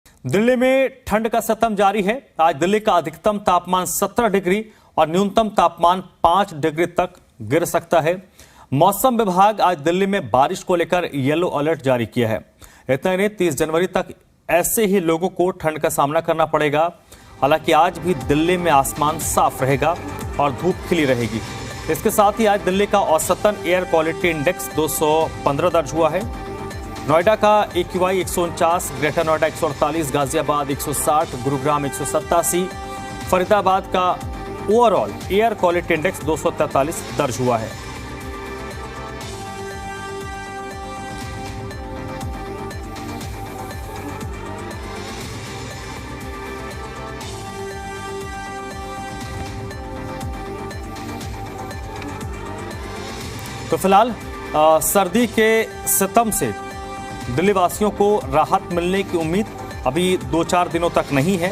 दिल्ली में ठंड का सितम जारी है। आज दिल्ली का अधिकतम तापमान 17 डिग्री और न्यूनतम तापमान 5 डिग्री तक गिर सकता है। मौसम विभाग आज दिल्ली में बारिश को लेकर येलो अलर्ट जारी किया है। इतना ही नहीं, 30 जनवरी तक ऐसे ही लोगों को ठंड का सामना करना पड़ेगा। हालांकि आज भी दिल्ली में आसमान साफ रहेगा और धूप खिली रहेगी। इसके साथ ही आज दिल्ली का औसतन एयर क्वालिटी इंडेक्स 215 दर्ज हुआ है। नोएडा का AQI 149, ग्रेटर नोएडा 148, गाजियाबाद 160, गुरुग्राम 187, फरीदाबाद का ओवरऑल एयर क्वालिटी इंडेक्स 243 दर्ज हुआ है। तो फिलहाल सर्दी के सितम से दिल्ली वासियों को राहत मिलने की उम्मीद अभी 2-4 दिनों तक नहीं है।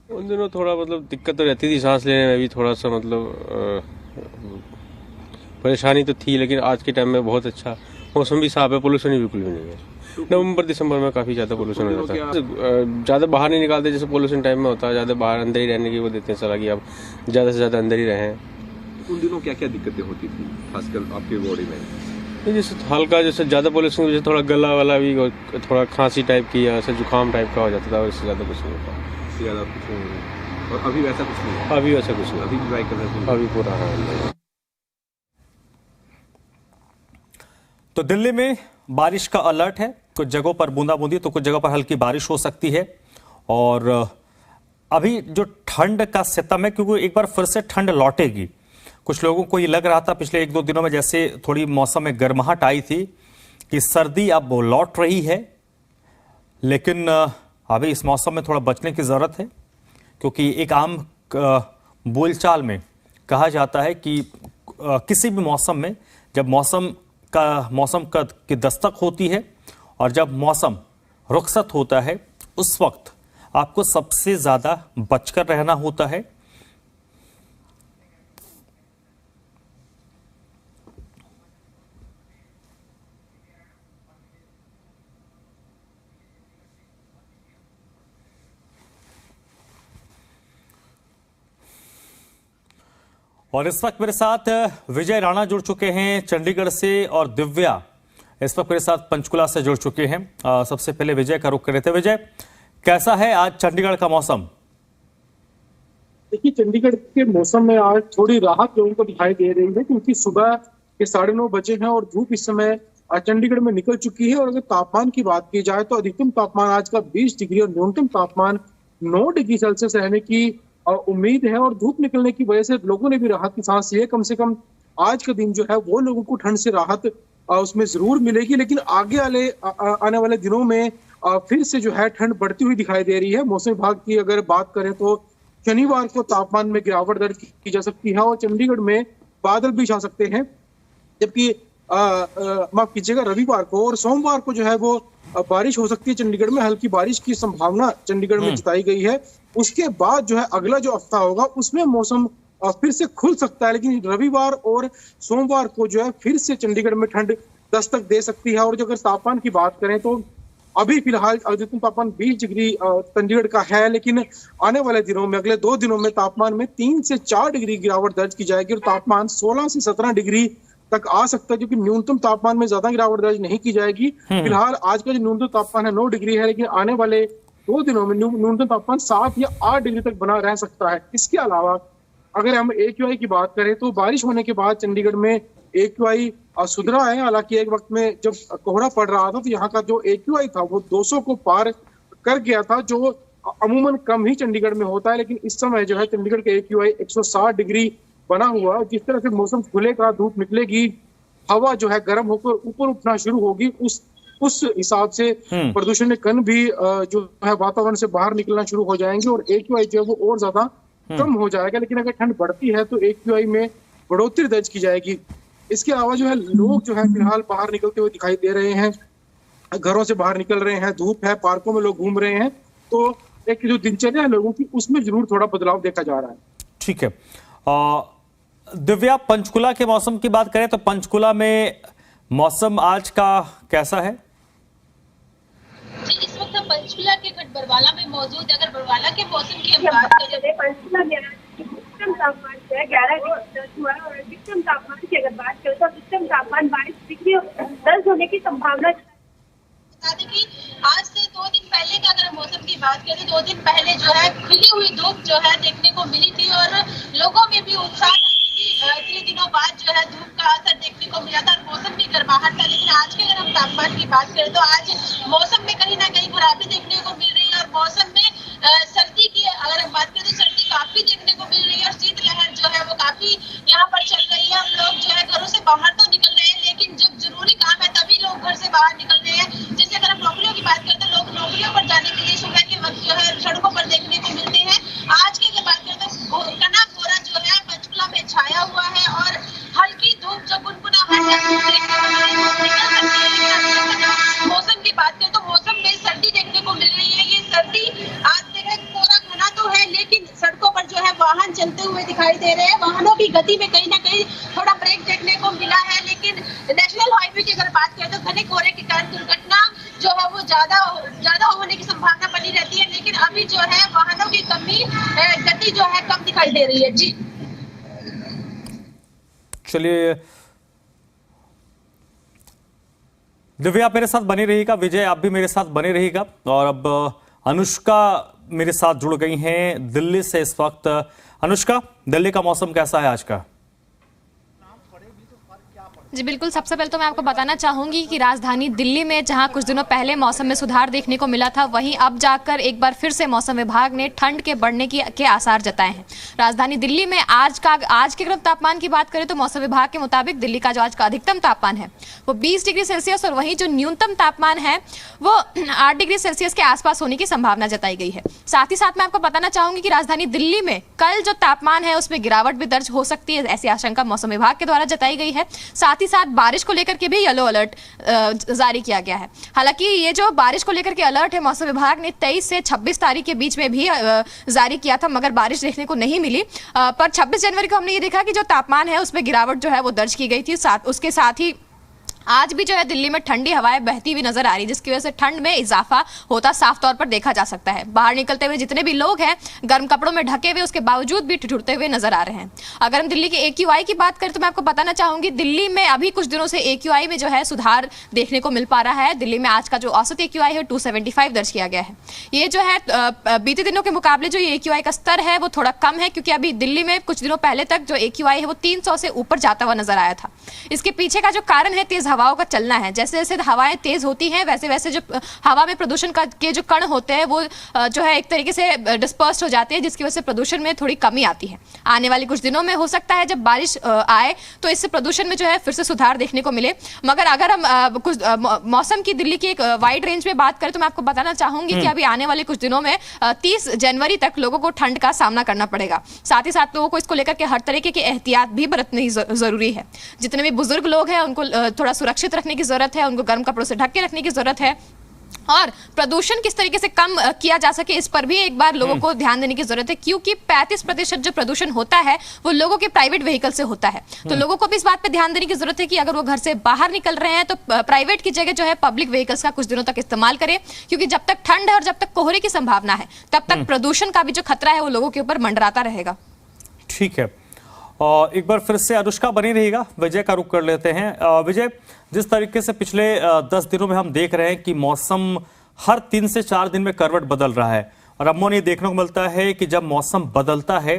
उन दिनों थोड़ा दिक्कत तो रहती थी, सांस लेने में भी थोड़ा सा परेशानी तो थी, लेकिन आज के टाइम में बहुत अच्छा मौसम भी साफ है, पोल्यूशन भी बिल्कुल भी नहीं है। नवंबर दिसंबर में काफी ज्यादा पोल्यूशन हो जाता है। ज्यादा बाहर नहीं निकालते जैसे पोल्यूशन टाइम में होता है, ज्यादा बाहर अंदर ही रहने की वो देते हैं सलाह कि आप ज्यादा से ज्यादा अंदर ही रहें। उन दिनों क्या क्या दिक्कतें होती थी खासकर आपकी बॉडी में? जैसे हल्का जैसे ज्यादा पोल्यूशन की वजह से थोड़ा गला वाला भी, थोड़ा खांसी टाइप की या ऐसे जुकाम टाइप का हो जाता था, इससे ज्यादा कुछ नहीं होता। ज्यादा कुछ नहीं। और अभी वैसा कुछ नहीं है? अभी वैसा कुछ नहीं, अभी ट्राई कर रहे हैं, अभी पूरा है। तो दिल्ली में बारिश का अलर्ट है। कुछ जगहों पर बूंदाबूंदी तो कुछ जगहों पर हल्की बारिश हो सकती है। और अभी जो ठंड का सितम है, क्योंकि एक बार फिर से ठंड लौटेगी। कुछ लोगों को ये लग रहा था पिछले 1-2 दिनों में जैसे थोड़ी मौसम में गर्माहट आई थी कि सर्दी अब लौट रही है, लेकिन अभी इस मौसम में थोड़ा बचने की जरूरत है। क्योंकि एक आम बोलचाल में कहा जाता है कि किसी भी मौसम में जब मौसम की दस्तक होती है और जब मौसम रुखसत होता है, उस वक्त आपको सबसे ज्यादा बचकर रहना होता है। और इस वक्त मेरे साथ विजय राणा जुड़ चुके हैं चंडीगढ़ से, और दिव्या इस वक्त मेरे साथ पंचकुला से जुड़ चुके हैं। सबसे पहले विजय का रुख कर रहे थे। विजय, कैसा है आज चंडीगढ़ का मौसम? देखिए, चंडीगढ़ के मौसम में आज थोड़ी राहत लोगों को दिखाई दे रही है, क्योंकि सुबह के 9:30 बजे हैं और धूप इस समय चंडीगढ़ में निकल चुकी है। और अगर तापमान की बात की जाए तो अधिकतम तापमान आज का 20 डिग्री और न्यूनतम तापमान 9 डिग्री सेल्सियस रहने की उम्मीद है। और धूप निकलने की वजह से लोगों ने भी राहत की सांस ली है। कम से कम आज का दिन जो है वो लोगों को ठंड से राहत उसमें जरूर मिलेगी, लेकिन आगे आने वाले दिनों में फिर से जो है ठंड बढ़ती हुई दिखाई दे रही है। मौसम विभाग की अगर बात करें तो शनिवार को तापमान में गिरावट दर्ज की जा सकती है और चंडीगढ़ में बादल भी छा सकते हैं। जबकि माफ कीजिएगा, रविवार को और सोमवार को जो है वो बारिश हो सकती है। चंडीगढ़ में हल्की बारिश की संभावना चंडीगढ़ में जताई गई है। उसके बाद जो है अगला जो हफ्ता होगा उसमें मौसम फिर से खुल सकता है, लेकिन रविवार और सोमवार को जो है फिर से चंडीगढ़ में ठंड दस्तक दे सकती है। और जो अगर तापमान की बात करें तो अभी फिलहाल अधिकतम तापमान 20 डिग्री चंडीगढ़ का है, लेकिन आने वाले दिनों में, अगले 2 दिनों में तापमान में 3 से 4 डिग्री गिरावट दर्ज की जाएगी और तापमान 16 से 17 डिग्री तक आ सकता है, क्योंकि न्यूनतम तापमान में ज्यादा गिरावट दर्ज नहीं की जाएगी। फिलहाल आज का जो न्यूनतम तापमान है 9 डिग्री है, लेकिन आने वाले 2 दिनों में न्यूनतम तापमान 7 या 8 डिग्री तक बना रह सकता है। इसके अलावा अगर हम AQI की बात करें तो बारिश होने के बाद चंडीगढ़ में AQI सुधरा है। हालांकि एक वक्त में जब कोहरा पड़ रहा था तो यहाँ का जो AQI था वो 200 को पार कर गया था, जो अमूमन कम ही चंडीगढ़ में होता है। लेकिन इस समय जो है चंडीगढ़ का AQI 160 डिग्री बना हुआ है। जिस तरह से मौसम खुलेगा, धूप निकलेगी, हवा जो है गर्म होकर ऊपर उठना शुरू होगी, उस हिसाब से प्रदूषण के कण भी जो है वातावरण से बाहर निकलना शुरू हो जाएंगे और AQI जो है वो और ज्यादा कम हो जाएगा। लेकिन अगर ठंड बढ़ती है तो AQI में बढ़ोतरी दर्ज की जाएगी। इसके अलावा जो है लोग जो है फिलहाल बाहर निकलते हुए दिखाई दे रहे हैं, घरों से बाहर निकल रहे हैं, धूप है, पार्कों में लोग घूम रहे हैं, तो एक जो दिनचर्या है लोगों की उसमें जरूर थोड़ा बदलाव देखा जा रहा है। ठीक है। दिव्या, पंचकुला के मौसम की बात करें तो पंचकुला में मौसम आज का कैसा है? जी, इस वक्त हम पंचकुला के बरवाला में मौजूद है। अगर बरवाला के मौसम की हम बात करें, पंचकुला में अधिकतम तापमान जो है 11 डिग्री दर्ज हुआ है और अधिकतम तापमान की अगर बात करें तो अधिकतम तापमान 22 डिग्री दर्ज होने की संभावना। बता दें कि आज से 2 दिन पहले का अगर मौसम की बात करें, 2 दिन पहले जो है खिली हुई धूप जो है देखने को मिली थी और लोगों में भी उत्साह था कि 3 दिनों बाद जो है धूप का असर देखने को मिला था और मौसम भी गर्माहट था। लेकिन आज के अगर हम तापमान की बात करें तो आज मौसम में कहीं ना कहीं खराबी देखने को मिल रही है और मौसम में सर्दी की अगर हम बात करें तो सर्दी काफी देखने को मिल रही है और शीतलहर जो है वो काफी यहाँ पर चल रही है। और लोग जो है घरों से बाहर तो निकल रहे हैं, लेकिन जब जरूरी काम है तभी लोग घर से बाहर निकल रहे हैं। जैसे अगर हम नौकरियों की बात करें तो लोग नौकरियों पर जाने के लिए सुबह के वक्त जो है सड़कों पर देखने को मिलते हैं। आज की अगर बात करें तो घना कोहरा जो है पंचकुला में छाया हुआ है और हल्की धूप जो गुनगुनाहट मौसम की बात करें तो मौसम में सर्दी देखने को मिल रही है। ये सर्दी आज देखें कोहरा घना तो है लेकिन सड़कों पर जो है वाहन चलते हुए दिखाई दे रहे हैं। वाहनों की गति में कहीं ना कहीं थोड़ा ब्रेक देखने को मिला है, लेकिन नेशनल हाईवे की अगर बात करें तो घने कोहरे के कारण दुर्घटना जो है वो ज्यादा होने की संभावना बनी रहती है। लेकिन अभी जो है वाहनों की गति जो है कम दिखाई दे रही है। जी चलिए दिव्या, आप मेरे साथ बनी रहिएगा, विजय आप भी मेरे साथ बने रहिएगा। और अब अनुष्का मेरे साथ जुड़ गई हैं दिल्ली से इस वक्त। अनुष्का, दिल्ली का मौसम कैसा है आज का? जी बिल्कुल, सबसे पहले तो मैं आपको बताना चाहूंगी कि राजधानी दिल्ली में जहां कुछ दिनों पहले मौसम में सुधार देखने को मिला था, वहीं अब जाकर एक बार फिर से मौसम विभाग ने ठंड के बढ़ने के आसार जताए हैं। राजधानी दिल्ली में आज के अगर तापमान की बात करें तो मौसम विभाग के मुताबिक दिल्ली का जो आज का अधिकतम तापमान है वो 20 डिग्री सेल्सियस और वहीं जो न्यूनतम तापमान है वो 8 डिग्री सेल्सियस के आसपास होने की संभावना जताई गई है। साथ ही साथ मैं आपको बताना चाहूंगी कि राजधानी दिल्ली में कल जो तापमान है उसमें गिरावट भी दर्ज हो सकती है, ऐसी आशंका मौसम विभाग के द्वारा जताई गई है। साथ ही साथ बारिश को लेकर के भी येलो अलर्ट जारी किया गया है। हालांकि ये जो बारिश को लेकर के अलर्ट है मौसम विभाग ने 23 से 26 तारीख के बीच में भी जारी किया था, मगर बारिश देखने को नहीं मिली। पर 26 जनवरी को हमने ये देखा कि जो तापमान है उसमें गिरावट जो है वो दर्ज की गई थी। उसके साथ ही आज भी जो है दिल्ली में ठंडी हवाएं बहती हुई नजर आ रही, जिसकी वजह से ठंड में इजाफा होता साफ तौर पर देखा जा सकता है। बाहर निकलते हुए जितने भी लोग हैं गर्म कपड़ों में ढके हुए उसके बावजूद भी ठिठुरते हुए नजर आ रहे हैं। अगर हम दिल्ली के AQI की बात करें तो मैं आपको बताना चाहूंगी दिल्ली में अभी कुछ दिनों से AQI में जो है सुधार देखने को मिल पा रहा है। दिल्ली में आज का जो औसत AQI है 275 दर्ज किया गया है। ये जो है बीते दिनों के मुकाबले जो ये AQI का स्तर है वो थोड़ा कम है, क्योंकि अभी दिल्ली में कुछ दिनों पहले तक जो AQI है वो 300 से ऊपर जाता हुआ नजर आया था। इसके पीछे का जो कारण है तेज हवाओं का चलना है। जैसे जैसे हवाएं तेज होती हैं वैसे वैसे जो हवा में प्रदूषण के जो कण होते हैं वो जो है एक तरीके से डिस्पर्स्ड हो जाते हैं, जिसकी वजह से प्रदूषण में थोड़ी कमी आती है। आने वाले कुछ दिनों में हो सकता है जब बारिश आए तो इससे प्रदूषण में जो है फिर से सुधार देखने को मिले। मगर अगर हम कुछ मौसम की दिल्ली की एक वाइड रेंज में बात करें तो मैं आपको बताना चाहूंगी कि अभी आने वाले कुछ दिनों में 30 जनवरी तक लोगों को ठंड का सामना करना पड़ेगा। साथ ही साथ लोगों को इसको लेकर के हर तरीके की एहतियात भी बरतनी जरूरी है। जितने भी बुजुर्ग लोग हैं उनको थोड़ा सुरक्षित रखने की जरूरत है, उनको गर्म कपड़ों से ढक के रखने की जरूरत है और प्रदूषण किस तरीके से कम किया जा सके इस पर भी एक बार लोगों को ध्यान देने की जरूरत है, क्योंकि 35% जो प्रदूषण होता है वो लोगों के प्राइवेट व्हीकल से होता है। तो लोगों को भी इस बात पे ध्यान देने की जरूरत है कि अगर वो घर से बाहर निकल रहे हैं तो प्राइवेट की जगह जो है पब्लिक व्हीकल्स का कुछ दिनों तक इस्तेमाल करें, क्योंकि जब तक ठंड है और जब तक कोहरे की संभावना है तब तक प्रदूषण का भी जो खतरा है वो लोगों के ऊपर मंडराता रहेगा। ठीक है, और एक बार फिर से अनुष्का बनी रहेगा, विजय का रुख कर लेते हैं। विजय, जिस तरीके से पिछले 10 दिनों में हम देख रहे हैं कि मौसम हर 3 से 4 दिन में करवट बदल रहा है और अमूमन ये देखने को मिलता है कि जब मौसम बदलता है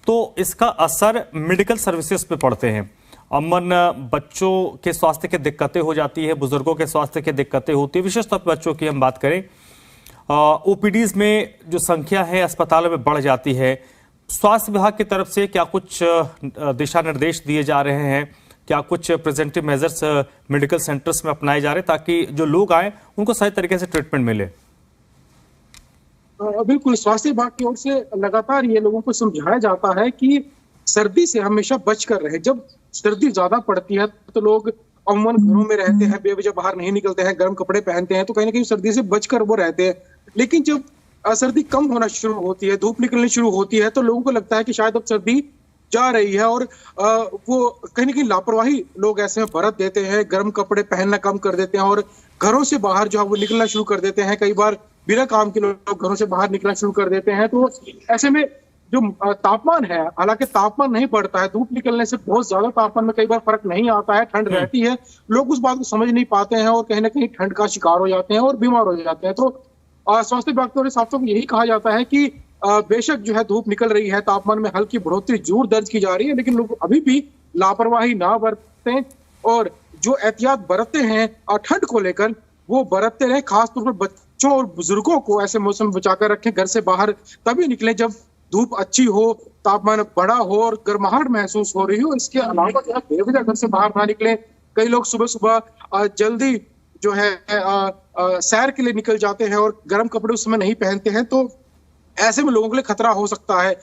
तो इसका असर मेडिकल सर्विसेज पे पड़ते हैं। अमूमन बच्चों के स्वास्थ्य की दिक्कतें हो जाती है, बुजुर्गों के स्वास्थ्य की दिक्कतें होती है। विशेषतौर पर बच्चों की हम बात करें, OPDs में जो संख्या है अस्पतालों में बढ़ जाती है। स्वास्थ्य विभाग की तरफ से क्या कुछ दिशा निर्देश दिए जा रहे हैं, क्या कुछ प्रिवेंटिव मेजर्स मेडिकल सेंटर्स में अपनाए जा रहे हैं ताकि जो लोग आए उनको सही तरीके से ट्रीटमेंट मिले? बिल्कुल, स्वास्थ्य विभाग की ओर से लगातार ये लोगों को समझाया जाता है कि सर्दी से हमेशा बच कर रहे। जब सर्दी ज्यादा पड़ती है तो लोग अमूमन घरों में रहते हैं, बेवजह बाहर नहीं निकलते हैं, गर्म कपड़े पहनते हैं, तो कहीं ना कहीं सर्दी से बचकर वो रहते हैं। लेकिन जब सर्दी कम होना शुरू होती है, धूप निकलनी शुरू होती है, तो लोगों को लगता है कि शायद अब सर्दी जा रही है और वो कहीं ना कहीं लापरवाही लोग ऐसे में बरत देते हैं, गर्म कपड़े पहनना कम कर देते हैं और घरों से बाहर जो है वो निकलना शुरू कर देते हैं। कई बार बिना काम के लोग घरों से बाहर निकलना शुरू कर देते हैं। तो ऐसे में जो तापमान है, हालांकि तापमान नहीं बढ़ता है, धूप निकलने से बहुत ज्यादा तापमान में कई बार फर्क नहीं आता है, ठंड रहती है, लोग उस बात को समझ नहीं पाते हैं और कहीं ना कहीं ठंड का शिकार हो जाते हैं और बीमार हो जाते हैं। तो स्वास्थ्य विभाग के साफ यही कहा जाता है कि बेशक जो है धूप निकल रही है, तापमान में हल्की बढ़ोतरी जरूर दर्ज की जा रही है, लेकिन लोग अभी भी लापरवाही ना बरतें और जो एहतियात बरतते हैं ठंड को लेकर वो बरतते रहे। खासतौर पर बच्चों और बुजुर्गों को ऐसे मौसम में बचाकर रखें। घर से बाहर तभी निकलें जब धूप अच्छी हो, तापमान बड़ा हो और गर्माहट महसूस हो रही हो। इसके अलावा जो है बेवजह घर से बाहर ना निकलें। कई लोग सुबह सुबह जल्दी जो है सैर के लिए निकल जाते हैं और गर्म कपड़े उस समय नहीं पहनते हैं, तो ऐसे में लोगों के लिए खतरा हो सकता है।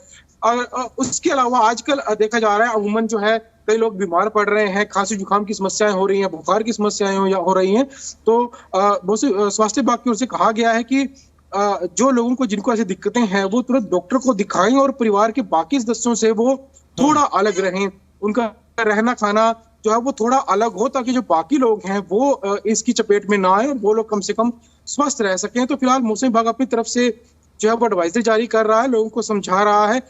और उसके अलावा आजकल देखा जा रहा है अमूमन जो है कई लोग बीमार पड़ रहे हैं, खांसी जुकाम की समस्याएं हो रही हैं, बुखार की समस्याएं हो रही हैं। तो बहुत से स्वास्थ्य विभाग की ओर से कहा गया है कि जो लोगों को जिनको ऐसी दिक्कतें हैं वो तुरंत डॉक्टर को दिखाएं और परिवार के बाकी सदस्यों से वो थोड़ा अलग रहें, उनका रहना खाना जो है वो थोड़ा अलग हो, ताकि जो बाकी लोग हैं वो इसकी चपेट में ना आए और वो लोग कम से कम स्वस्थ रह सकें। तो फिलहाल मौसम विभाग अपनी तरफ से जो है वो एडवाइजरी जारी कर रहा है, लोगों को समझा रहा है,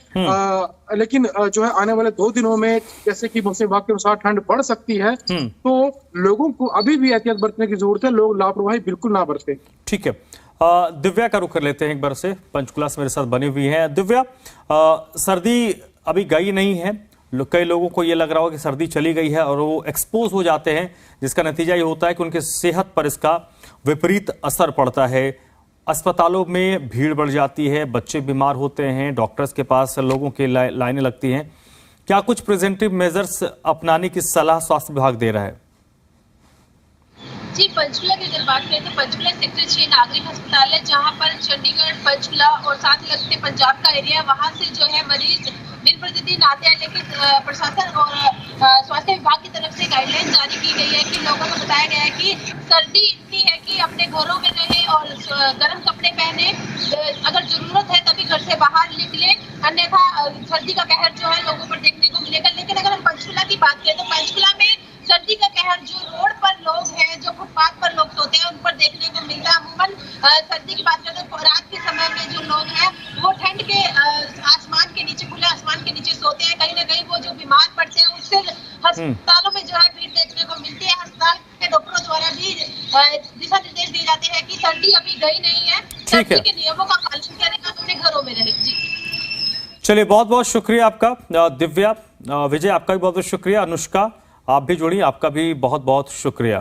लेकिन जो है आने वाले 2 दिनों में जैसे कि मौसम विभाग के अनुसार ठंड बढ़ सकती है, तो लोगों को अभी भी एहतियात बरतने की जरूरत है, लोग लापरवाही बिल्कुल ना बरतें। ठीक है, दिव्या का रुख कर लेते हैं एक बार से, पंचकुला से मेरे साथ बनी हुई है। दिव्या, सर्दी अभी गई नहीं है, कई लोगों को ये लग रहा हो कि सर्दी चली गई है और वो एक्सपोज हो जाते हैं, जिसका नतीजा ये होता है कि उनकी सेहत पर इसका विपरीत असर पड़ता है। अस्पतालों में भीड़ बढ़ जाती है, बच्चे बीमार होते हैं, डॉक्टर्स के पास लोगों की लाइनें लगती हैं। क्या कुछ प्रिवेंटिव मेजर्स अपनाने की सलाह स्वास्थ्य विभाग दे रहा है? जी, पंचकुला की अगर बात करें तो पंचकुला सेक्टर 6 नागरिक अस्पताल है, जहां पर चंडीगढ़, पंचकुला और साथ ही लगते पंजाब का एरिया, वहां से जो है मरीज दिन प्रतिदिन आते हैं। लेकिन प्रशासन और स्वास्थ्य विभाग की तरफ से गाइडलाइन जारी की गई है कि लोगों को बताया गया है कि सर्दी इतनी है कि अपने घरों में रहें और गर्म कपड़े पहने, अगर जरूरत है तभी घर से बाहर निकले, अन्यथा सर्दी का कहर जो है लोगों पर देखने को मिलेगा। लेकिन अगर हम पंचकुला की बात करें तो पंचकुला में सर्दी का कहर जो रोड पर लोग हैं, जो फुटपाथ पर लोग सोते हैं, उन पर देखने को मिलता है। अमूमन सर्दी की बात करें तो रात के समय में जो लोग हैं वो ठंड के आसमान के नीचे, खुले आसमान के नीचे सोते हैं। कहीं ना कहीं वो जो बीमार पड़ते हैं उससे अस्पतालों में जो है भीड़ देखने को मिलती है। अस्पताल के डॉक्टरों द्वारा भी दिशा निर्देश दिए जाते हैं कि सर्दी अभी गई नहीं है, सर्दी के नियमों का पालन करें, अपने घरों में रहें। जी चलिए, बहुत बहुत शुक्रिया आपका दिव्या। विजय, आपका भी बहुत बहुत शुक्रिया। अनुष्का, आप भी जुड़ी, आपका भी बहुत बहुत शुक्रिया।